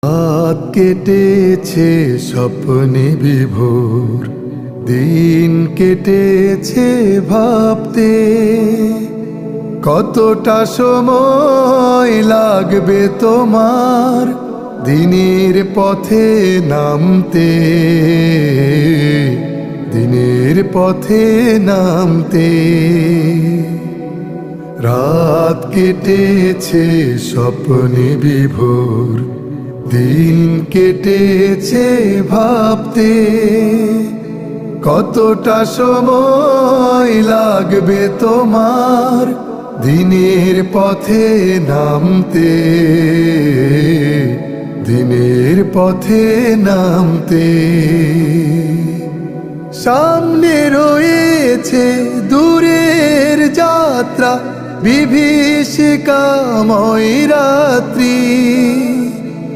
রাত কেটেছে স্বপ্নে বিভোর, দিন কেটেছে ভাবতে কতটা সময় লাগবে তোমার দিনের পথে নামতে, দিনের পথে নামতে। রাত কেটেছে স্বপ্নে বিভোর, দিন কেটেছে ভাবতে কতটা সময় লাগবে তোমার দিনের পথে নামতে, দিনের পথে নামতে। সামনে রয়েছে দূরের যাত্রা, বিভীষিকাময় রাত্রি,